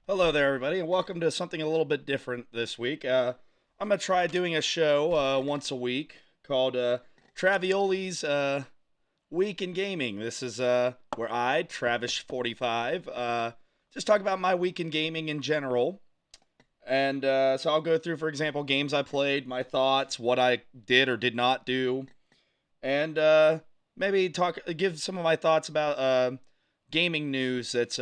Hello there, everybody, and welcome to something a little bit different this week. I'm going to try doing a show once a week called Traviolli's Week in Gaming. This is where I, Travis45, just talk about my week in gaming in general. And so I'll go through, for example, games I played, my thoughts, what I did or did not do, and maybe give some of my thoughts about gaming news that's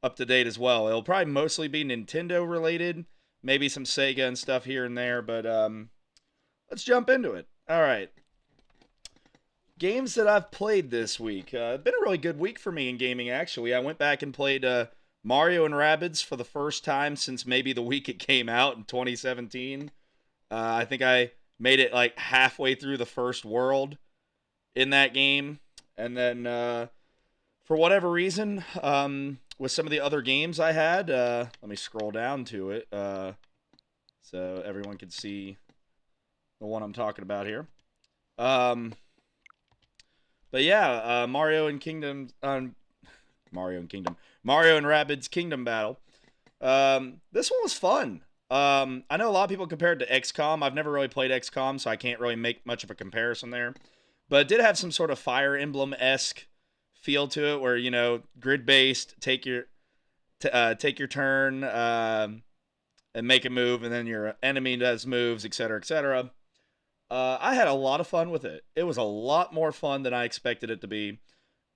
up to date as well. It'll probably mostly be Nintendo related, maybe some Sega and stuff here and there, but let's jump into it. All right. Games that I've played this week. It's been a really good week for me in gaming, actually. I went back and played Mario and Rabbids for the first time since maybe the week it came out in 2017. I think I made it like halfway through the first world in that game. And then, for whatever reason, with some of the other games I had, let me scroll down to it so everyone can see the one I'm talking about here. But yeah, Mario and Rabbids Kingdom Battle. This one was fun. I know a lot of people compared to XCOM. I've never really played XCOM, so I can't really make much of a comparison there. But it did have some sort of Fire Emblem-esque feel to it, where grid based, take your turn and make a move, and then your enemy does moves, etc., etc. I had a lot of fun with it. It was a lot more fun than I expected it to be,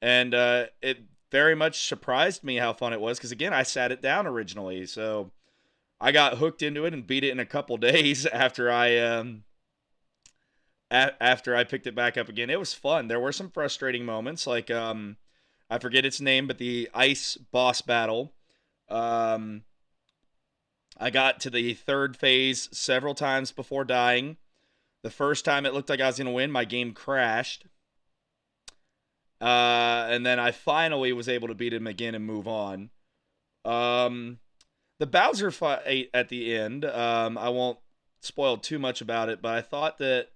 and it very much surprised me how fun it was. Because again, I sat it down originally, so I got hooked into it and beat it in a couple days after I picked it back up again. It was fun. There were some frustrating moments, like I forget its name, but the ice boss battle. I got to the third phase several times before dying. The first time it looked like I was going to win, my game crashed. And then I finally was able to beat him again and move on. The Bowser fight at the end, I won't spoil too much about it, but I thought that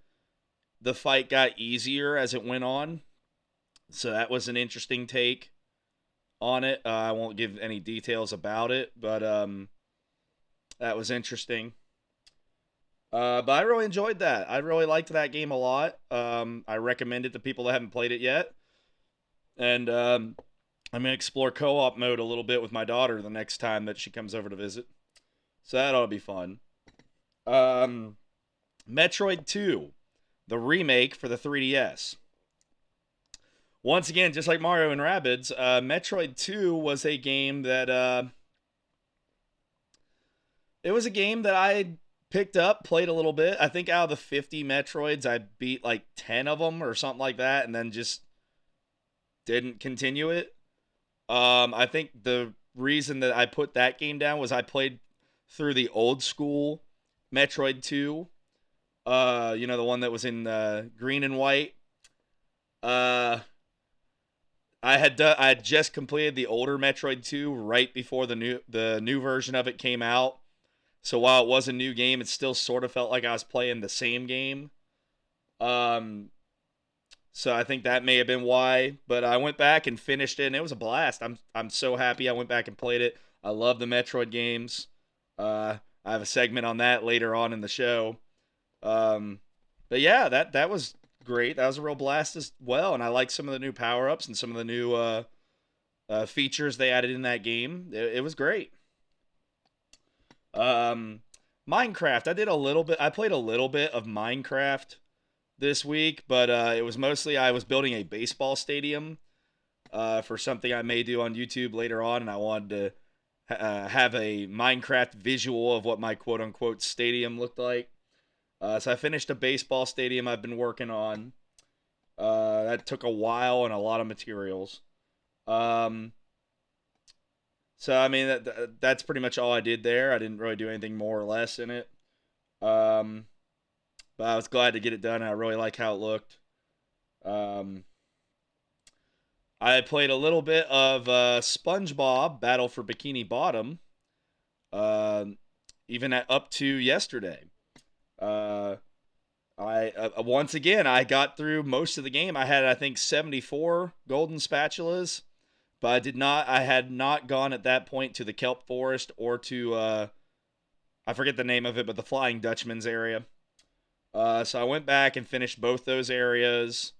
the fight got easier as it went on. So that was an interesting take on it. I won't give any details about it, but that was interesting. But I really enjoyed that. I really liked that game a lot. I recommend it to people that haven't played it yet. And I'm going to explore co-op mode a little bit with my daughter the next time that she comes over to visit. So that ought to be fun. Metroid 2, the remake for the 3DS. Once again, just like Mario and Rabbids, Metroid 2 was a game that it was a game that I picked up, played a little bit. I think out of the 50 Metroids, I beat like 10 of them or something like that, and then just didn't continue it. I think the reason that I put that game down was I played through the old school Metroid 2. The one that was in green and white. I had just completed the older Metroid 2 right before the new version of it came out. So while it was a new game, it still sort of felt like I was playing the same game. So I think that may have been why. But I went back and finished it, and it was a blast. I'm so happy I went back and played it. I love the Metroid games. I have a segment on that later on in the show. But yeah, that was great. That was a real blast as well, and I like some of the new power-ups and some of the new features they added in that game. It was great. Minecraft. I played a little bit of Minecraft this week, but it was mostly I was building a baseball stadium for something I may do on YouTube later on, and I wanted to have a Minecraft visual of what my quote-unquote stadium looked like. So I finished a baseball stadium I've been working on. That took a while and a lot of materials. So I mean that's pretty much all I did there. I didn't really do anything more or less in it. But I was glad to get it done. And I really like how it looked. I played a little bit of Spongebob Battle for Bikini Bottom. Even up to yesterday. I once again I got through most of the game. I had I think 74 golden spatulas, but I had not gone at that point to the kelp forest or to I forget the name of it, but the Flying Dutchman's area. So I went back and finished both those areas.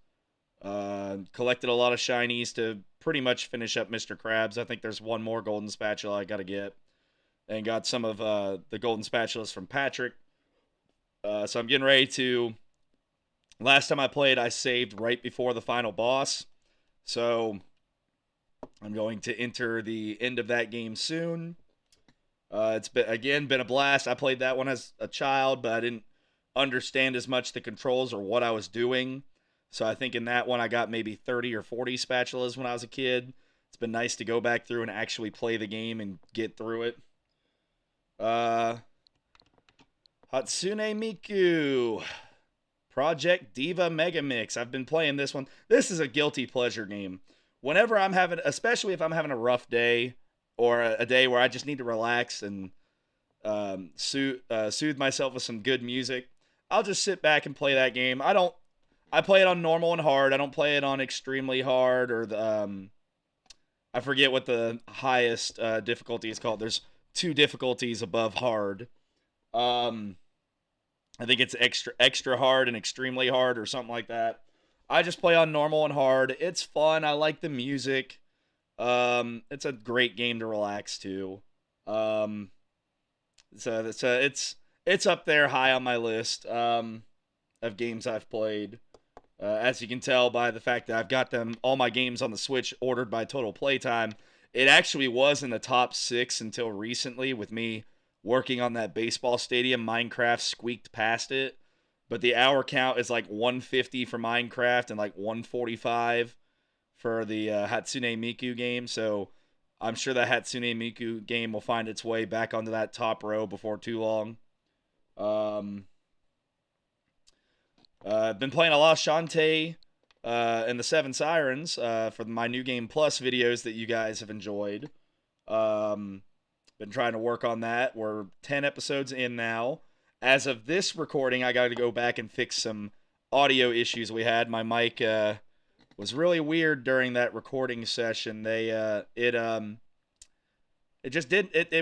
Collected a lot of shinies to pretty much finish up Mr. Krabs. I think there's one more golden spatula I gotta get, and got some of the golden spatulas from Patrick. So I'm getting ready to. Last time I played, I saved right before the final boss, so I'm going to enter the end of that game soon. It's been a blast. I played that one as a child, but I didn't understand as much the controls or what I was doing. So I think in that one I got maybe 30 or 40 spatulas when I was a kid. It's been nice to go back through and actually play the game and get through it. Hatsune Miku. Project Diva Megamix. I've been playing this one. This is a guilty pleasure game. Whenever I'm having, especially if I'm having a rough day or a day where I just need to relax and soothe myself with some good music, I'll just sit back and play that game. I play it on normal and hard. I don't play it on extremely hard or I forget what the highest difficulty is called. There's 2 difficulties above hard. I think it's extra hard and extremely hard or something like that. I just play on normal and hard. It's fun. I like the music. It's a great game to relax to. So it's up there high on my list of games I've played. As you can tell by the fact that I've got all my games on the Switch ordered by total playtime. It actually was in the top 6 until recently with me working on that baseball stadium. Minecraft squeaked past it, but the hour count is like 150 for Minecraft and like 145 for the Hatsune Miku game. So I'm sure that Hatsune Miku game will find its way back onto that top row before too long. I've been playing a lot of Shantae and the Seven Sirens for my New Game Plus videos that you guys have enjoyed. Been trying to work on that. We're 10 episodes in now. As of this recording, I got to go back and fix some audio issues we had. My mic was really weird during that recording session. It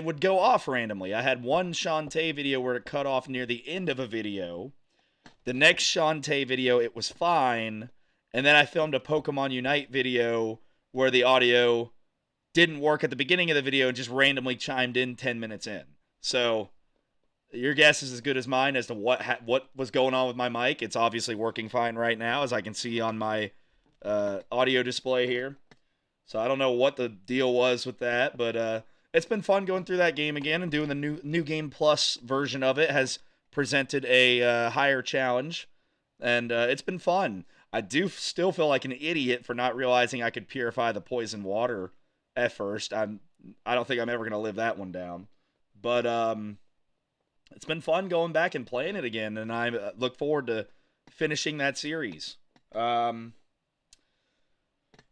would go off randomly. I had one Shantae video where it cut off near the end of a video. The next Shantae video, it was fine. And then I filmed a Pokemon Unite video where the audio didn't work at the beginning of the video and just randomly chimed in 10 minutes in. So your guess is as good as mine as to what was going on with my mic. It's obviously working fine right now, as I can see on my audio display here. So I don't know what the deal was with that, but it's been fun going through that game again, and doing the new Game Plus version of it has presented a higher challenge, and it's been fun. I do still feel like an idiot for not realizing I could purify the poison water at first. I don't think I'm ever going to live that one down. But it's been fun going back and playing it again, and I look forward to finishing that series.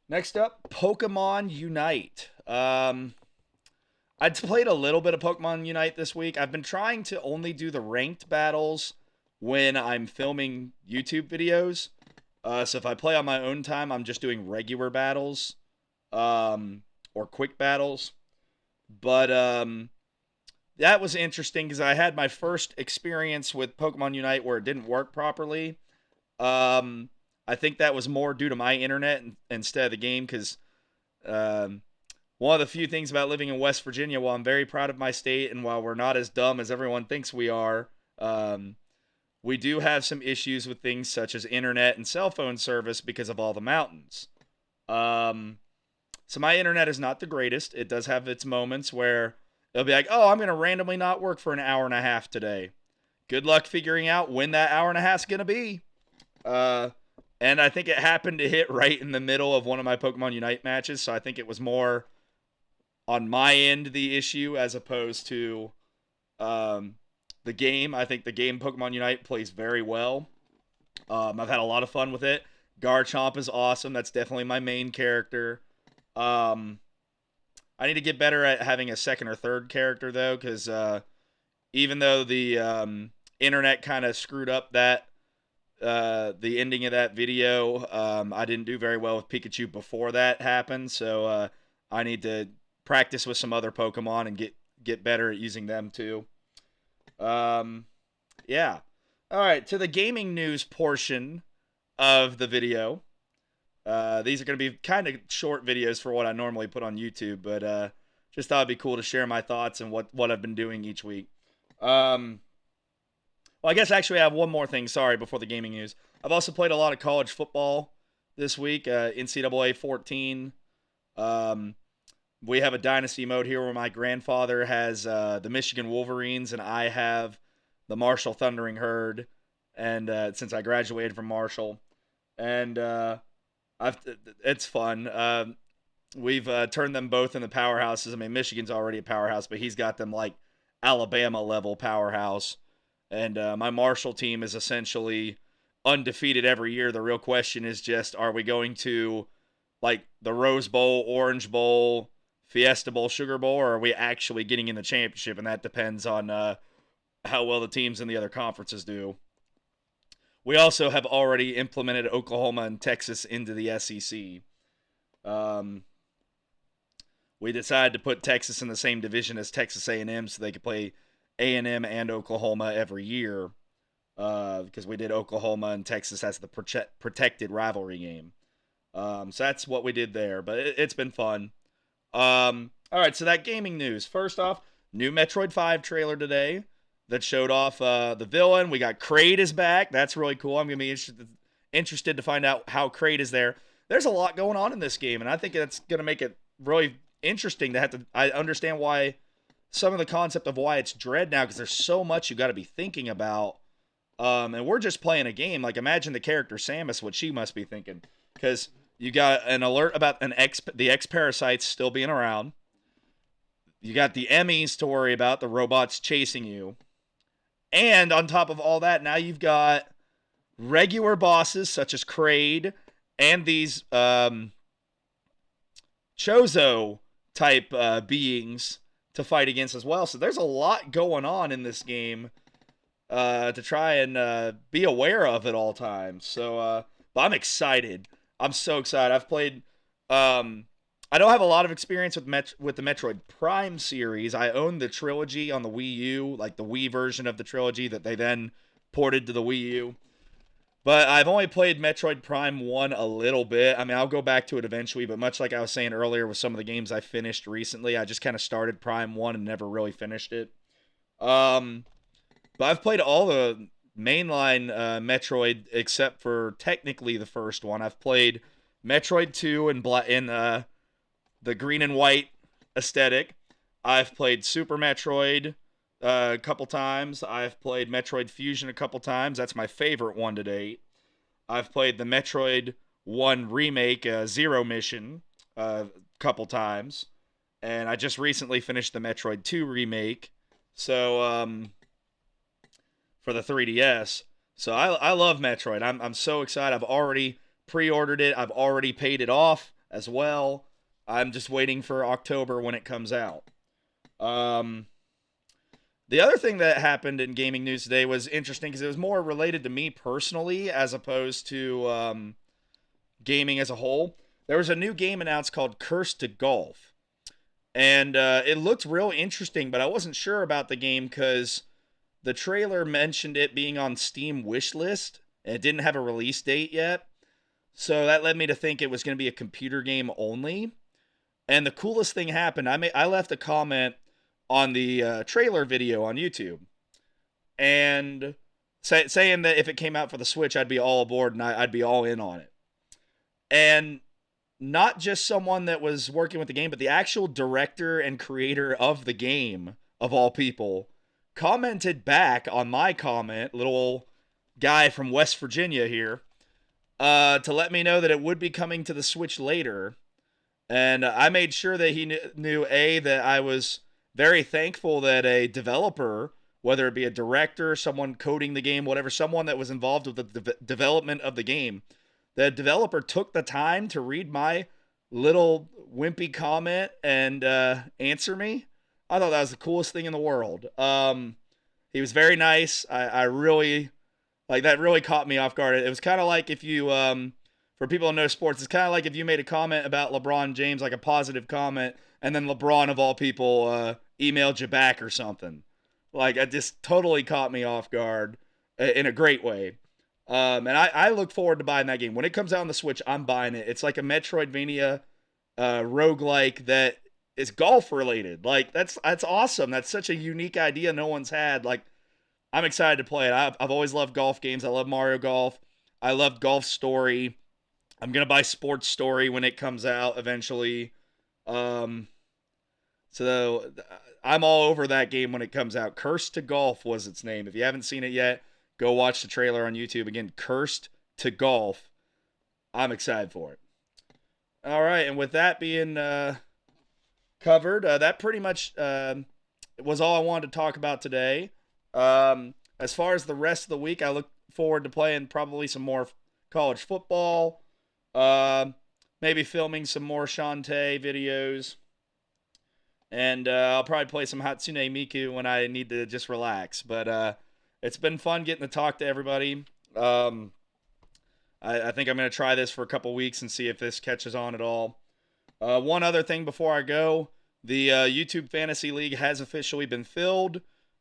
Next up, Pokemon Unite. I'd played a little bit of Pokemon Unite this week. I've been trying to only do the ranked battles when I'm filming YouTube videos. So if I play on my own time, I'm just doing regular battles. Or quick battles. But that was interesting because I had my first experience with Pokemon Unite where it didn't work properly. I think that was more due to my internet instead of the game, because one of the few things about living in West Virginia, while I'm very proud of my state and while we're not as dumb as everyone thinks we are, we do have some issues with things such as internet and cell phone service because of all the mountains. So my internet is not the greatest. It does have its moments where it'll be like, oh, I'm going to randomly not work for an hour and a half today. Good luck figuring out when that hour and a half is going to be. And I think it happened to hit right in the middle of one of my Pokemon Unite matches, so I think it was more on my end the issue as opposed to the game. I think the game Pokemon Unite plays very well. I've had a lot of fun with it. Garchomp is awesome. That's definitely my main character. I need to get better at having a second or third character, though, because even though the internet kind of screwed up that the ending of that video, I didn't do very well with Pikachu before that happened, so I need to practice with some other Pokemon and get better at using them too. Yeah. All right, to the gaming news portion of the video. These are going to be kind of short videos for what I normally put on YouTube, but just thought it'd be cool to share my thoughts and what I've been doing each week. Well, I guess actually I have one more thing, sorry, before the gaming news. I've also played a lot of college football this week, NCAA 14. We have a dynasty mode here where my grandfather has the Michigan Wolverines and I have the Marshall Thundering Herd, and since I graduated from Marshall. And it's fun. We've turned them both into powerhouses. I mean, Michigan's already a powerhouse, but he's got them like Alabama-level powerhouse. And my Marshall team is essentially undefeated every year. The real question is just, are we going to like the Rose Bowl, Orange Bowl, Fiesta Bowl, Sugar Bowl, or are we actually getting in the championship? And that depends on how well the teams in the other conferences do. We also have already implemented Oklahoma and Texas into the SEC. We decided to put Texas in the same division as Texas A&M so they could play A&M and Oklahoma every year, because we did Oklahoma and Texas as the protected rivalry game. So that's what we did there, but it's been fun. All right, so that gaming news. First off, new Metroid 5 trailer today that showed off the villain. We got Kraid is back. That's really cool. I'm going to be interested to find out how Kraid is there. There's a lot going on in this game, and I think that's going to make it really interesting to have to... I understand why... some of the concept of why it's Dread now, because there's so much you got to be thinking about. And we're just playing a game. Like, imagine the character Samus, what she must be thinking. Because you got an alert about the X-Parasites still being around. You got the Emmys to worry about, the robots chasing you. And on top of all that, now you've got regular bosses such as Kraid and these Chozo-type beings to fight against as well. So there's a lot going on in this game to try and be aware of at all times. So, but I'm excited. I'm so excited. I've played... I don't have a lot of experience with the Metroid Prime series. I own the trilogy on the Wii U, like the Wii version of the trilogy that they then ported to the Wii U. But I've only played Metroid Prime 1 a little bit. I mean, I'll go back to it eventually, but much like I was saying earlier with some of the games I finished recently, I just kind of started Prime 1 and never really finished it. But I've played all the mainline Metroid except for technically the first one. I've played Metroid 2 in the green and white aesthetic. I've played Super Metroid a couple times. I've played Metroid Fusion a couple times. That's my favorite one to date. I've played the Metroid 1 remake, Zero Mission, a couple times. And I just recently finished the Metroid 2 remake. So, for the 3DS. So I love Metroid. I'm so excited. I've already pre-ordered it. I've already paid it off as well. I'm just waiting for October when it comes out. The other thing that happened in gaming news today was interesting because it was more related to me personally as opposed to gaming as a whole. There was a new game announced called Curse to Golf. And it looked real interesting, but I wasn't sure about the game because the trailer mentioned it being on Steam wishlist, and it didn't have a release date yet. So that led me to think it was going to be a computer game only. And the coolest thing happened. I left a comment on the trailer video on YouTube, and saying that if it came out for the Switch, I'd be all aboard and I'd be all in on it. And not just someone that was working with the game, but the actual director and creator of the game, of all people, commented back on my comment, little guy from West Virginia here, to let me know that it would be coming to the Switch later. And I made sure that he knew, that I was very thankful that a developer, whether it be a director, someone coding the game, whatever, someone that was involved with the development of the game, the developer took the time to read my little wimpy comment and answer me. I thought that was the coolest thing in the world. He was very nice. I really, like, that really caught me off guard. It was kind of like if you, for people who know sports, it's kind of like if you made a comment about LeBron James, like a positive comment, and then LeBron, of all people, emailed you back or something. Like, it just totally caught me off guard in a great way. And I look forward to buying that game. When it comes out on the Switch, I'm buying it. It's like a Metroidvania roguelike that is golf related. Like, that's awesome. That's such a unique idea no one's had. Like, I'm excited to play it. I've always loved golf games. I love Mario Golf. I love Golf Story. I'm going to buy Sports Story when it comes out eventually. So I'm all over that game when it comes out. Cursed to Golf was its name. If you haven't seen it yet, go watch the trailer on YouTube. Again, Cursed to Golf. I'm excited for it. All right, and with that being covered, that pretty much was all I wanted to talk about today. As far as the rest of the week, I look forward to playing probably some more college football. Maybe filming some more Shantae videos. And I'll probably play some Hatsune Miku when I need to just relax. But it's been fun getting to talk to everybody. I think I'm going to try this for a couple weeks and see if this catches on at all. One other thing before I go. The YouTube Fantasy League has officially been filled.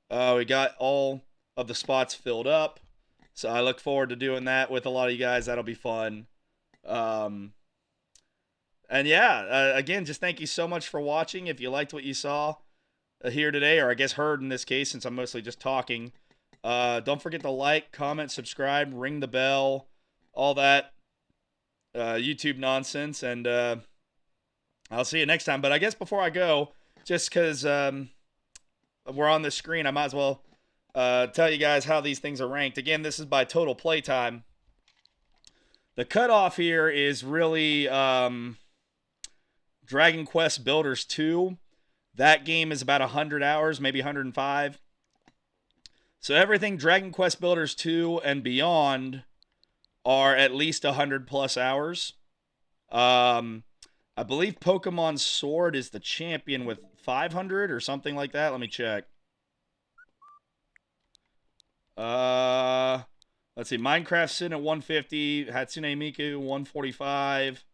We got all of the spots filled up. So I look forward to doing that with a lot of you guys. That'll be fun. And yeah, again, just thank you so much for watching. If you liked what you saw here today, or I guess heard in this case, since I'm mostly just talking, don't forget to like, comment, subscribe, ring the bell, all that YouTube nonsense. And I'll see you next time. But I guess before I go, just because we're on the screen, I might as well tell you guys how these things are ranked. Again, this is by total playtime. The cutoff here is really Dragon Quest Builders 2. That game is about 100 hours, maybe 105. So everything Dragon Quest Builders 2 and beyond are at least 100 plus hours. I believe Pokemon Sword is the champion with 500 or something like that. Let me check. Let's see. Minecraft sitting at 150. Hatsune Miku 145.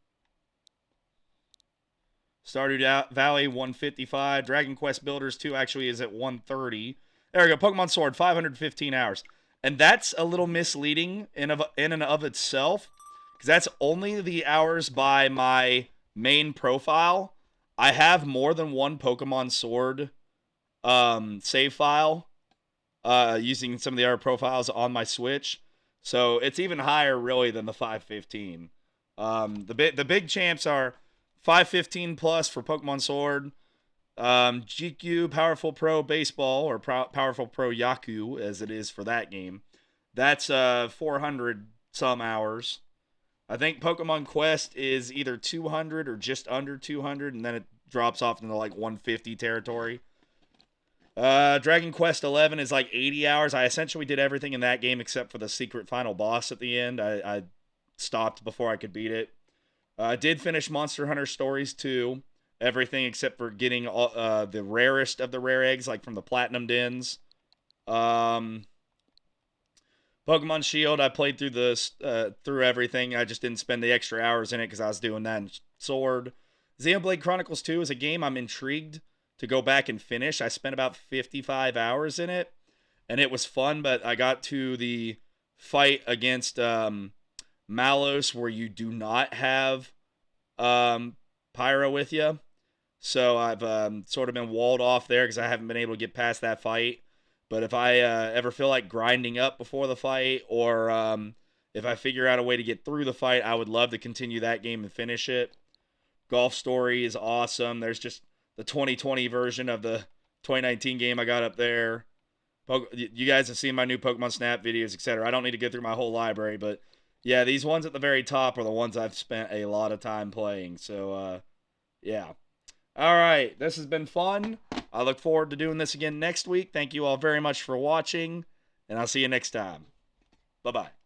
Stardew Valley 155. Dragon Quest Builders 2 actually is at 130. There we go. Pokemon Sword 515 hours. And that's a little misleading in and of itself, because that's only the hours by my main profile. I have more than one Pokemon Sword save file using some of the other profiles on my Switch. So it's even higher, really, than the 515. The big champs are 515 plus for Pokemon Sword. GQ Powerful Pro Baseball, or Powerful Pro Yaku, as it is for that game. That's 400 some hours. I think Pokemon Quest is either 200 or just under 200, and then it drops off into like 150 territory. Dragon Quest 11 is like 80 hours. I essentially did everything in that game except for the secret final boss at the end. I stopped before I could beat it. I did finish Monster Hunter Stories 2. Everything except for getting all, the rarest of the rare eggs, like from the Platinum Dens. Pokemon Shield, I played through everything. I just didn't spend the extra hours in it because I was doing that in Sword. Xenoblade Chronicles 2 is a game I'm intrigued to go back and finish. I spent about 55 hours in it, and it was fun, but I got to the fight against Malos where you do not have Pyro with you. So I've sort of been walled off there because I haven't been able to get past that fight. But if I ever feel like grinding up before the fight, or if I figure out a way to get through the fight, I would love to continue that game and finish it. Golf Story is awesome. There's just the 2020 version of the 2019 game I got up there. You guys have seen my new Pokemon Snap videos, etc. I don't need to go through my whole library, but yeah, these ones at the very top are the ones I've spent a lot of time playing. So, yeah. All right, this has been fun. I look forward to doing this again next week. Thank you all very much for watching, and I'll see you next time. Bye-bye.